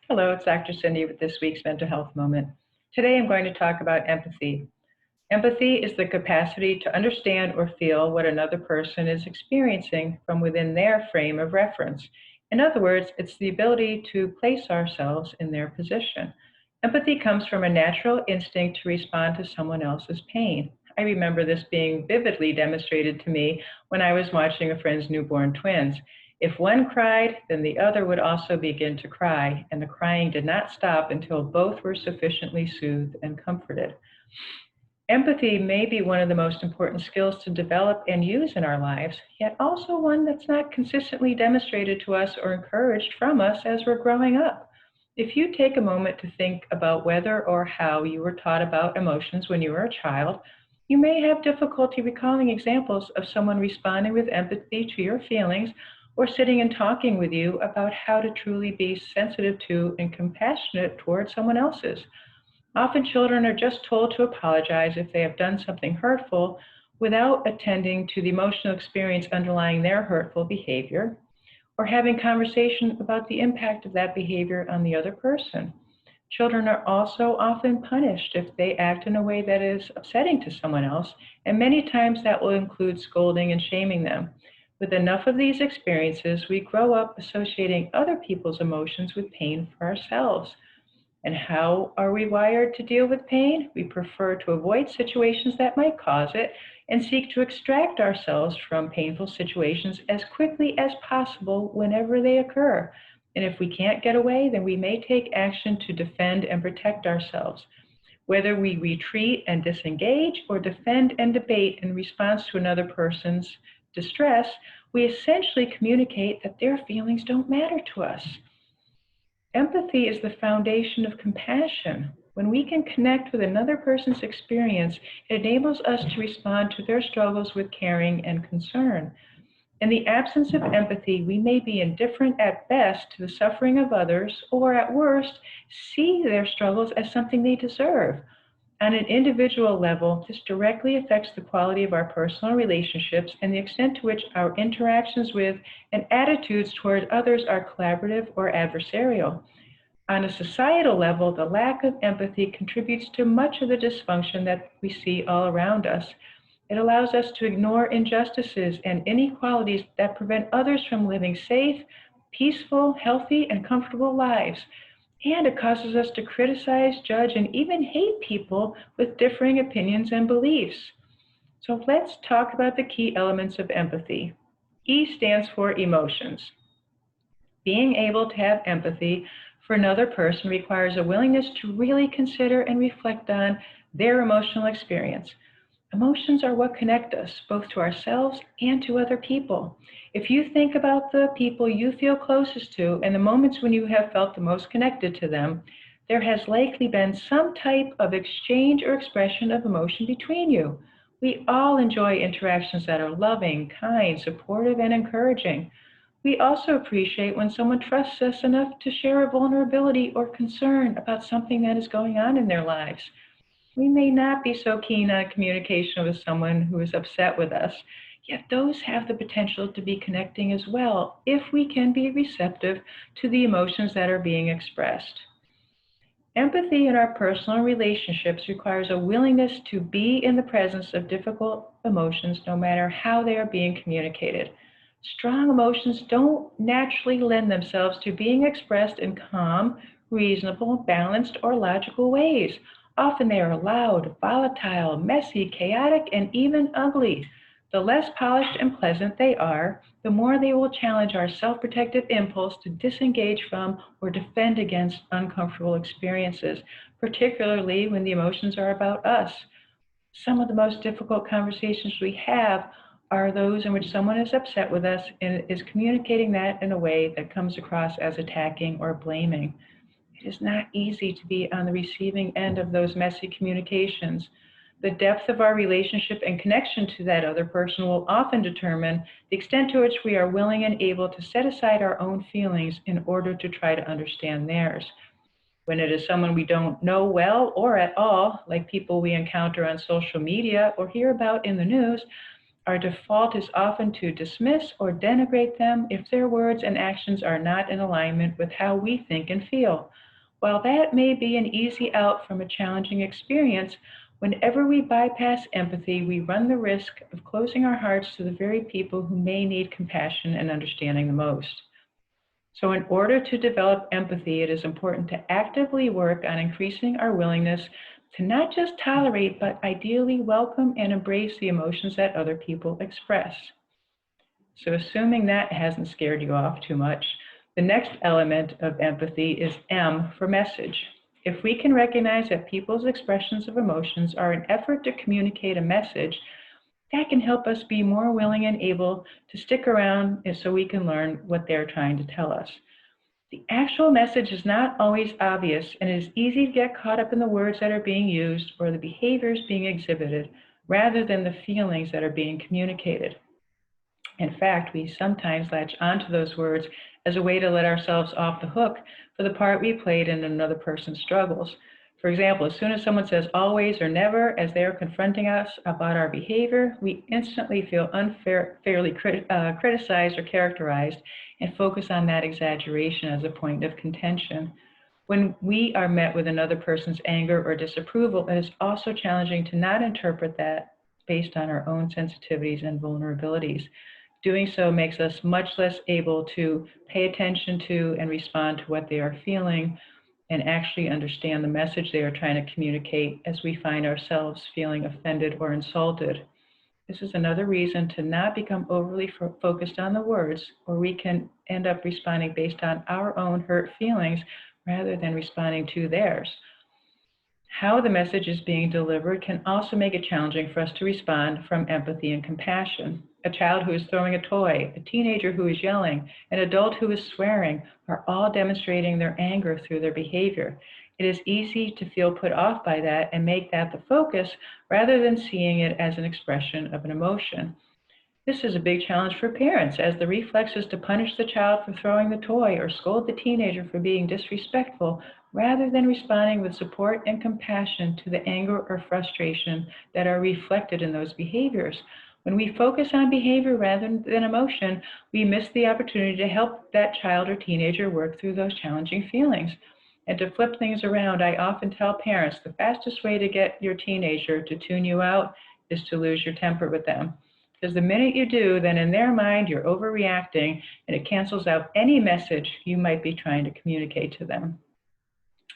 Hello, it's Dr. Cindy with this week's Mental Health Moment. Today I'm going to talk about empathy. Empathy is the capacity to understand or feel what another person is experiencing from within their frame of reference. In other words, it's the ability to place ourselves in their position. Empathy comes from a natural instinct to respond to someone else's pain. I remember this being vividly demonstrated to me when I was watching a friend's newborn twins. If one cried, then the other would also begin to cry, and the crying did not stop until both were sufficiently soothed and comforted. Empathy may be one of the most important skills to develop and use in our lives, yet also one that's not consistently demonstrated to us or encouraged from us as we're growing up. If you take a moment to think about whether or how you were taught about emotions when you were a child, you may have difficulty recalling examples of someone responding with empathy to your feelings or sitting and talking with you about how to truly be sensitive to and compassionate towards someone else's. Often children are just told to apologize if they have done something hurtful without attending to the emotional experience underlying their hurtful behavior or having conversation about the impact of that behavior on the other person. Children are also often punished if they act in a way that is upsetting to someone else, and many times that will include scolding and shaming them. With enough of these experiences, we grow up associating other people's emotions with pain for ourselves. And how are we wired to deal with pain? We prefer to avoid situations that might cause it and seek to extract ourselves from painful situations as quickly as possible whenever they occur. And if we can't get away, then we may take action to defend and protect ourselves. Whether we retreat and disengage or defend and debate in response to another person's distress, we essentially communicate that their feelings don't matter to us. Empathy is the foundation of compassion. When we can connect with another person's experience, it enables us to respond to their struggles with caring and concern. In the absence of empathy, we may be indifferent at best to the suffering of others, or at worst, see their struggles as something they deserve. On an individual level, this directly affects the quality of our personal relationships and the extent to which our interactions with and attitudes toward others are collaborative or adversarial. On a societal level, the lack of empathy contributes to much of the dysfunction that we see all around us. It allows us to ignore injustices and inequalities that prevent others from living safe, peaceful, healthy, and comfortable lives. And it causes us to criticize, judge, and even hate people with differing opinions and beliefs. So let's talk about the key elements of empathy. E stands for emotions. Being able to have empathy for another person requires a willingness to really consider and reflect on their emotional experience. Emotions are what connect us, both to ourselves and to other people. If you think about the people you feel closest to and the moments when you have felt the most connected to them, there has likely been some type of exchange or expression of emotion between you. We all enjoy interactions that are loving, kind, supportive, and encouraging. We also appreciate when someone trusts us enough to share a vulnerability or concern about something that is going on in their lives. We may not be so keen on communication with someone who is upset with us, yet those have the potential to be connecting as well if we can be receptive to the emotions that are being expressed. Empathy in our personal relationships requires a willingness to be in the presence of difficult emotions no matter how they are being communicated. Strong emotions don't naturally lend themselves to being expressed in calm, reasonable, balanced, or logical ways. Often they are loud, volatile, messy, chaotic, and even ugly. The less polished and pleasant they are, the more they will challenge our self-protective impulse to disengage from or defend against uncomfortable experiences, particularly when the emotions are about us. Some of the most difficult conversations we have are those in which someone is upset with us and is communicating that in a way that comes across as attacking or blaming. It is not easy to be on the receiving end of those messy communications. The depth of our relationship and connection to that other person will often determine the extent to which we are willing and able to set aside our own feelings in order to try to understand theirs. When it is someone we don't know well or at all, like people we encounter on social media or hear about in the news, Our default is often to dismiss or denigrate them if their words and actions are not in alignment with how we think and feel. While that may be an easy out from a challenging experience, whenever we bypass empathy, we run the risk of closing our hearts to the very people who may need compassion and understanding the most. So, in order to develop empathy, it is important to actively work on increasing our willingness to not just tolerate, but ideally welcome and embrace the emotions that other people express. So, assuming that hasn't scared you off too much, the next element of empathy is M for message. If we can recognize that people's expressions of emotions are an effort to communicate a message, that can help us be more willing and able to stick around so we can learn what they're trying to tell us. The actual message is not always obvious, and it is easy to get caught up in the words that are being used or the behaviors being exhibited rather than the feelings that are being communicated. In fact, we sometimes latch onto those words as a way to let ourselves off the hook for the part we played in another person's struggles. For example, as soon as someone says always or never as they are confronting us about our behavior, we instantly feel unfairly criticized or characterized and focus on that exaggeration as a point of contention. When we are met with another person's anger or disapproval, it is also challenging to not interpret that based on our own sensitivities and vulnerabilities. Doing so makes us much less able to pay attention to and respond to what they are feeling and actually understand the message they are trying to communicate as we find ourselves feeling offended or insulted. This is another reason to not become overly focused on the words, or we can end up responding based on our own hurt feelings rather than responding to theirs. How the message is being delivered can also make it challenging for us to respond from empathy and compassion. A child who is throwing a toy, a teenager who is yelling, an adult who is swearing are all demonstrating their anger through their behavior. It is easy to feel put off by that and make that the focus rather than seeing it as an expression of an emotion. This is a big challenge for parents, as the reflex is to punish the child for throwing the toy or scold the teenager for being disrespectful, rather than responding with support and compassion to the anger or frustration that are reflected in those behaviors. When we focus on behavior rather than emotion, we miss the opportunity to help that child or teenager work through those challenging feelings. And to flip things around, I often tell parents the fastest way to get your teenager to tune you out is to lose your temper with them. Because the minute you do, then in their mind, you're overreacting and it cancels out any message you might be trying to communicate to them.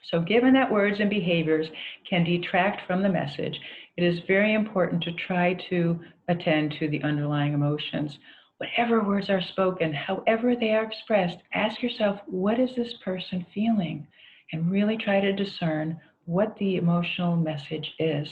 So given that words and behaviors can detract from the message, it is very important to try to attend to the underlying emotions. Whatever words are spoken, however they are expressed, ask yourself, what is this person feeling? And really try to discern what the emotional message is.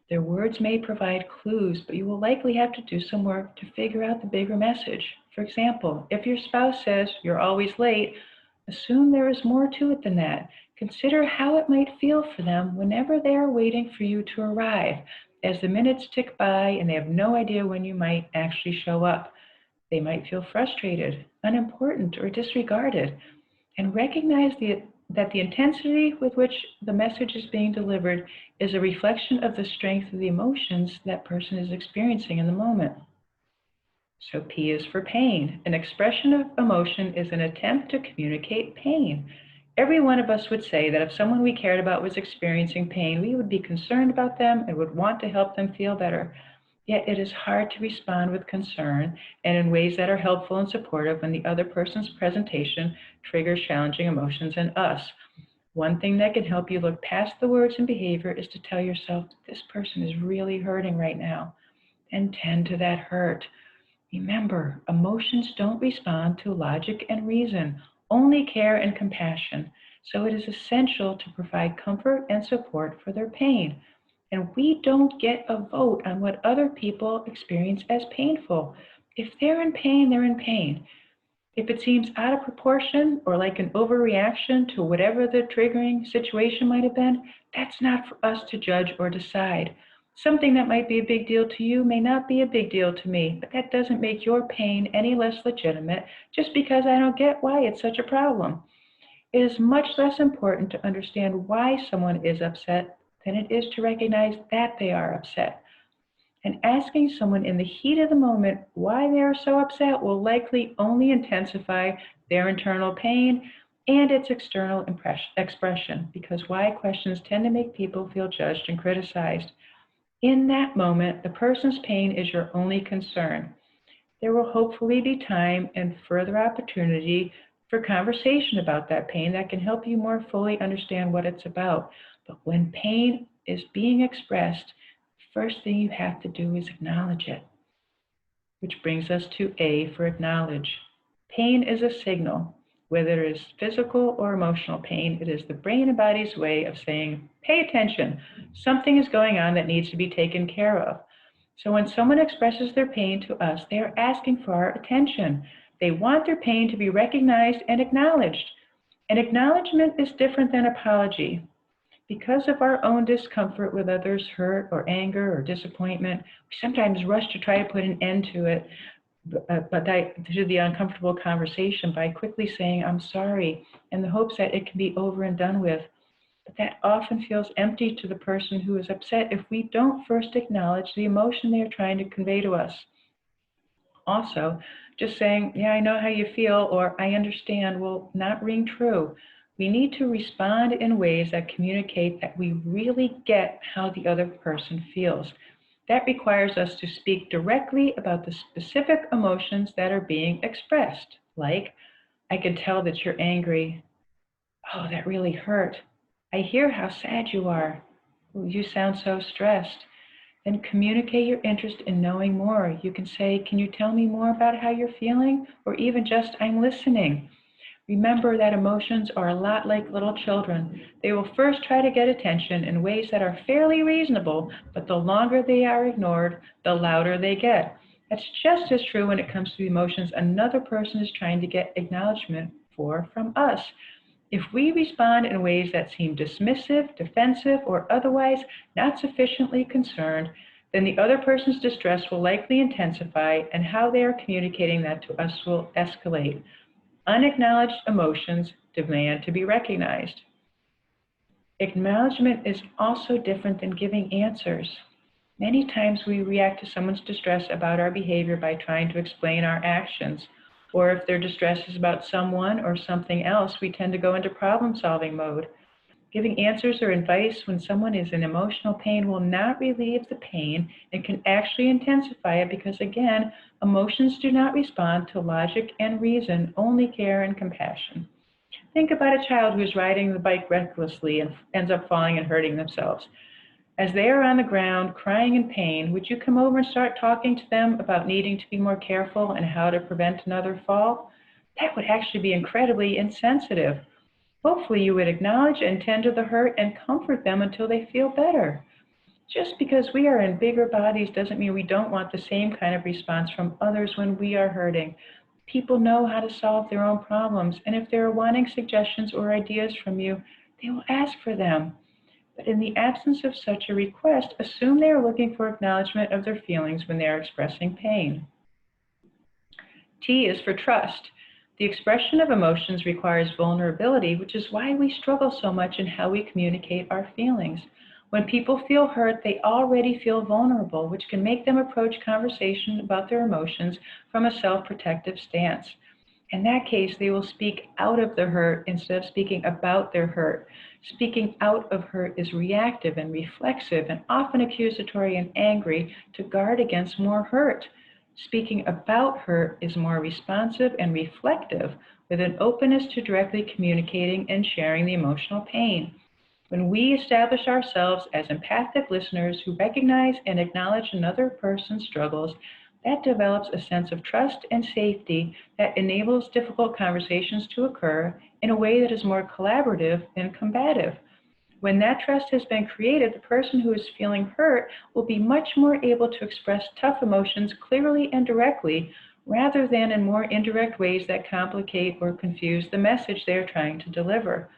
Their words may provide clues, but you will likely have to do some work to figure out the bigger message. For example, if your spouse says you're always late, assume there is more to it than that. Consider how it might feel for them whenever they are waiting for you to arrive, as the minutes tick by and they have no idea when you might actually show up. They might feel frustrated, unimportant, or disregarded. And recognize that the intensity with which the message is being delivered is a reflection of the strength of the emotions that person is experiencing in the moment. So P is for pain. An expression of emotion is an attempt to communicate pain. Every one of us would say that if someone we cared about was experiencing pain, we would be concerned about them and would want to help them feel better. Yet it is hard to respond with concern and in ways that are helpful and supportive when the other person's presentation triggers challenging emotions in us. One thing that can help you look past the words and behavior is to tell yourself, this person is really hurting right now, and tend to that hurt. Remember, emotions don't respond to logic and reason, only care and compassion. So it is essential to provide comfort and support for their pain. And we don't get a vote on what other people experience as painful. If they're in pain, they're in pain. If it seems out of proportion or like an overreaction to whatever the triggering situation might have been, that's not for us to judge or decide. Something that might be a big deal to you may not be a big deal to me, but that doesn't make your pain any less legitimate just because I don't get why it's such a problem. It is much less important to understand why someone is upset than it is to recognize that they are upset. And asking someone in the heat of the moment why they are so upset will likely only intensify their internal pain and its external expression, because why questions tend to make people feel judged and criticized. In that moment, the person's pain is your only concern. There will hopefully be time and further opportunity for conversation about that pain that can help you more fully understand what it's about. But when pain is being expressed, the first thing you have to do is acknowledge it, which brings us to A for acknowledge. Pain is a signal. Whether it is physical or emotional pain, it is the brain and body's way of saying, pay attention, something is going on that needs to be taken care of. So when someone expresses their pain to us, they are asking for our attention. They want their pain to be recognized and acknowledged. And acknowledgement is different than apology. Because of our own discomfort with others' hurt or anger or disappointment, we sometimes rush to try to put an end to it, to the uncomfortable conversation by quickly saying, I'm sorry, in the hopes that it can be over and done with. But that often feels empty to the person who is upset if we don't first acknowledge the emotion they are trying to convey to us. Also, just saying, yeah, I know how you feel, or I understand, will not ring true. We need to respond in ways that communicate that we really get how the other person feels. That requires us to speak directly about the specific emotions that are being expressed, like, I can tell that you're angry. Oh, that really hurt. I hear how sad you are. Oh, you sound so stressed. Then communicate your interest in knowing more. You can say, can you tell me more about how you're feeling? Or even just, I'm listening. Remember that emotions are a lot like little children. They will first try to get attention in ways that are fairly reasonable, but the longer they are ignored, the louder they get. That's just as true when it comes to the emotions another person is trying to get acknowledgement for from us. If we respond in ways that seem dismissive, defensive, or otherwise not sufficiently concerned, then the other person's distress will likely intensify and how they are communicating that to us will escalate. Unacknowledged emotions demand to be recognized. Acknowledgement is also different than giving answers. Many times we react to someone's distress about our behavior by trying to explain our actions. Or if their distress is about someone or something else, we tend to go into problem-solving mode. Giving answers or advice when someone is in emotional pain will not relieve the pain and can actually intensify it because, again, emotions do not respond to logic and reason, only care and compassion. Think about a child who is riding the bike recklessly and ends up falling and hurting themselves. As they are on the ground, crying in pain, would you come over and start talking to them about needing to be more careful and how to prevent another fall? That would actually be incredibly insensitive. Hopefully, you would acknowledge and tend to the hurt and comfort them until they feel better. Just because we are in bigger bodies doesn't mean we don't want the same kind of response from others when we are hurting. People know how to solve their own problems, and if they're wanting suggestions or ideas from you, they will ask for them. But in the absence of such a request, assume they are looking for acknowledgement of their feelings when they are expressing pain. T is for trust. The expression of emotions requires vulnerability, which is why we struggle so much in how we communicate our feelings. When people feel hurt, they already feel vulnerable, which can make them approach conversation about their emotions from a self-protective stance. In that case, they will speak out of the hurt instead of speaking about their hurt. Speaking out of hurt is reactive and reflexive and often accusatory and angry to guard against more hurt. Speaking about hurt is more responsive and reflective, with an openness to directly communicating and sharing the emotional pain. When we establish ourselves as empathic listeners who recognize and acknowledge another person's struggles, that develops a sense of trust and safety that enables difficult conversations to occur in a way that is more collaborative than combative. When that trust has been created, the person who is feeling hurt will be much more able to express tough emotions clearly and directly, rather than in more indirect ways that complicate or confuse the message they are trying to deliver.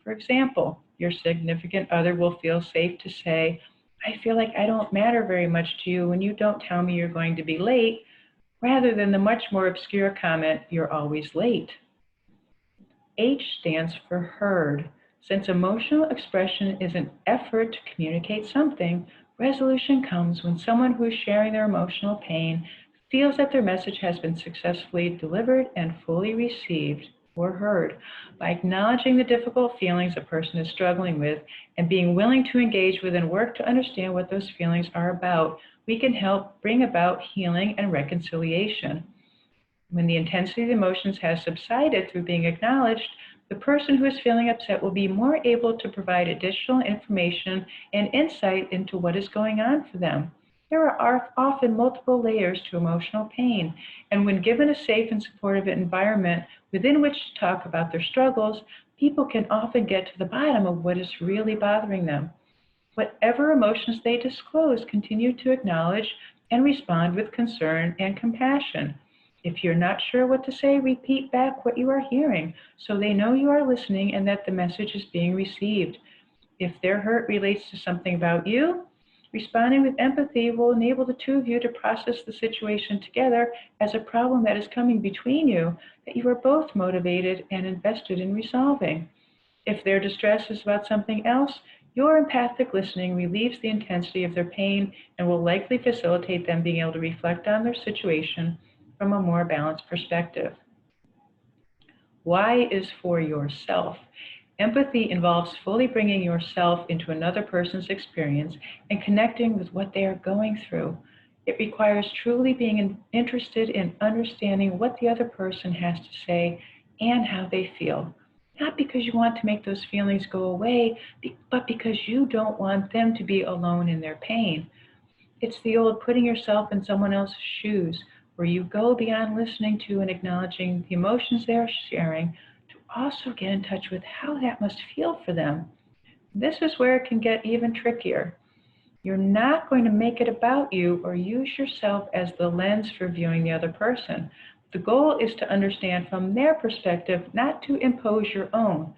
For example, your significant other will feel safe to say, I feel like I don't matter very much to you when you don't tell me you're going to be late, rather than the much more obscure comment, you're always late. H stands for heard. Since emotional expression is an effort to communicate something, Resolution comes when someone who is sharing their emotional pain feels that their message has been successfully delivered and fully received or heard. By acknowledging the difficult feelings a person is struggling with and being willing to engage with and work to understand what those feelings are about, we can help bring about healing and reconciliation. When the intensity of the emotions has subsided through being acknowledged, the person who is feeling upset will be more able to provide additional information and insight into what is going on for them. There are often multiple layers to emotional pain, and when given a safe and supportive environment within which to talk about their struggles, people can often get to the bottom of what is really bothering them. Whatever emotions they disclose, continue to acknowledge and respond with concern and compassion. If you're not sure what to say, repeat back what you are hearing so they know you are listening and that the message is being received. If their hurt relates to something about you, responding with empathy will enable the two of you to process the situation together as a problem that is coming between you that you are both motivated and invested in resolving. If their distress is about something else, your empathic listening relieves the intensity of their pain and will likely facilitate them being able to reflect on their situation from a more balanced perspective. Y is for yourself. Empathy involves fully bringing yourself into another person's experience and connecting with what they are going through. It requires truly being interested in understanding what the other person has to say and how they feel. Not because you want to make those feelings go away, but because you don't want them to be alone in their pain. It's the old putting yourself in someone else's shoes, where you go beyond listening to and acknowledging the emotions they are sharing to also get in touch with how that must feel for them. This is where it can get even trickier. You're not going to make it about you or use yourself as the lens for viewing the other person. The goal is to understand from their perspective, not to impose your own,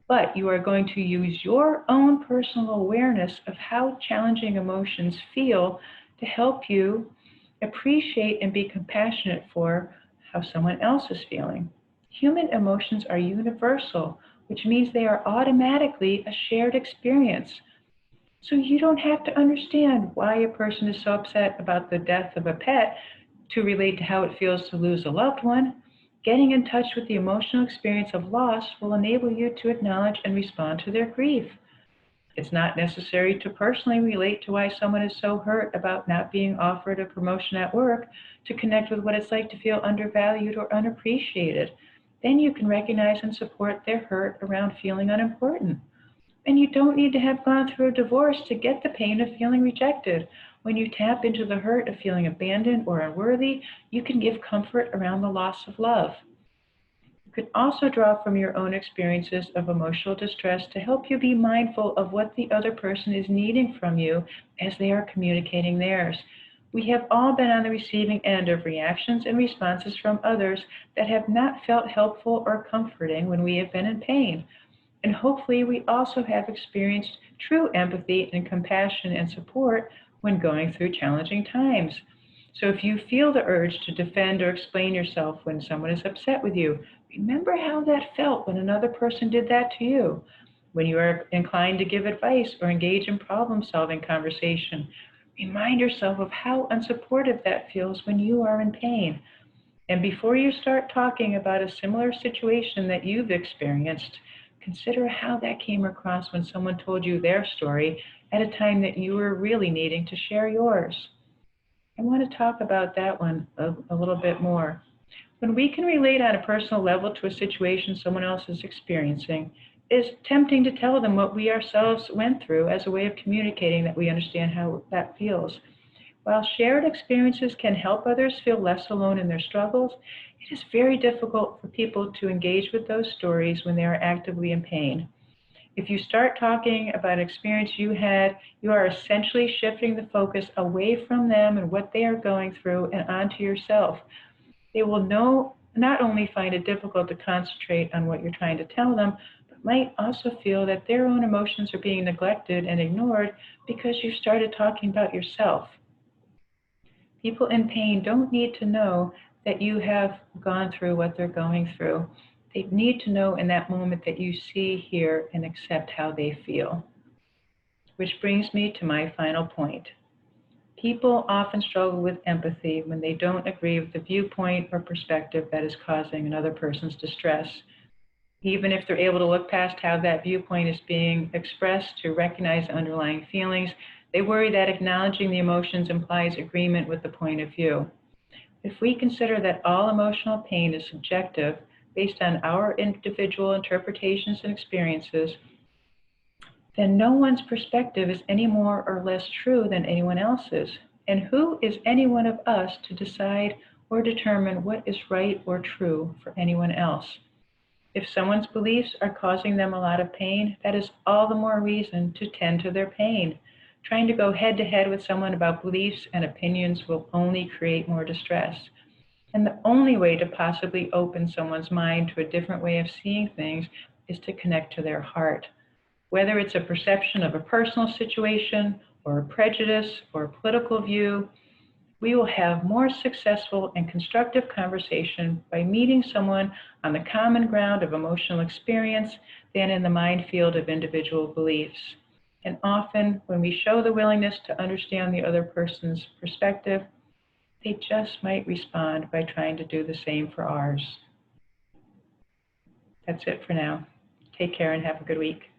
but you are going to use your own personal awareness of how challenging emotions feel to help you appreciate and be compassionate for how someone else is feeling. Human emotions are universal, which means they are automatically a shared experience. So you don't have to understand why a person is so upset about the death of a pet to relate to how it feels to lose a loved one. Getting in touch with the emotional experience of loss will enable you to acknowledge and respond to their grief. It's not necessary to personally relate to why someone is so hurt about not being offered a promotion at work to connect with what it's like to feel undervalued or unappreciated. Then you can recognize and support their hurt around feeling unimportant. And you don't need to have gone through a divorce to get the pain of feeling rejected. When you tap into the hurt of feeling abandoned or unworthy, you can give comfort around the loss of love. You can also draw from your own experiences of emotional distress to help you be mindful of what the other person is needing from you as they are communicating theirs. We have all been on the receiving end of reactions and responses from others that have not felt helpful or comforting when we have been in pain. And hopefully, we also have experienced true empathy and compassion and support when going through challenging times. So, if you feel the urge to defend or explain yourself when someone is upset with you, remember how that felt when another person did that to you. When you are inclined to give advice or engage in problem solving conversation, remind yourself of how unsupportive that feels when you are in pain. And before you start talking about a similar situation that you've experienced, consider how that came across when someone told you their story at a time that you were really needing to share yours. I want to talk about that one a little bit more. When we can relate on a personal level to a situation someone else is experiencing, it's tempting to tell them what we ourselves went through as a way of communicating that we understand how that feels. While shared experiences can help others feel less alone in their struggles, it is very difficult for people to engage with those stories when they are actively in pain. If you start talking about an experience you had, you are essentially shifting the focus away from them and what they are going through and onto yourself. They will not only find it difficult to concentrate on what you're trying to tell them, but might also feel that their own emotions are being neglected and ignored because you started talking about yourself. People in pain don't need to know that you have gone through what they're going through. They need to know in that moment that you see, hear, and accept how they feel. which brings me to my final point. People often struggle with empathy when they don't agree with the viewpoint or perspective that is causing another person's distress. Even if they're able to look past how that viewpoint is being expressed to recognize the underlying feelings, they worry that acknowledging the emotions implies agreement with the point of view. If we consider that all emotional pain is subjective, based on our individual interpretations and experiences, then no one's perspective is any more or less true than anyone else's. And who is any one of us to decide or determine what is right or true for anyone else? If someone's beliefs are causing them a lot of pain, that is all the more reason to tend to their pain. Trying to go head to head with someone about beliefs and opinions will only create more distress. And the only way to possibly open someone's mind to a different way of seeing things is to connect to their heart. Whether it's a perception of a personal situation or a prejudice or a political view, we will have more successful and constructive conversation by meeting someone on the common ground of emotional experience than in the minefield of individual beliefs. And often, when we show the willingness to understand the other person's perspective, they just might respond by trying to do the same for ours. That's it for now. Take care and have a good week.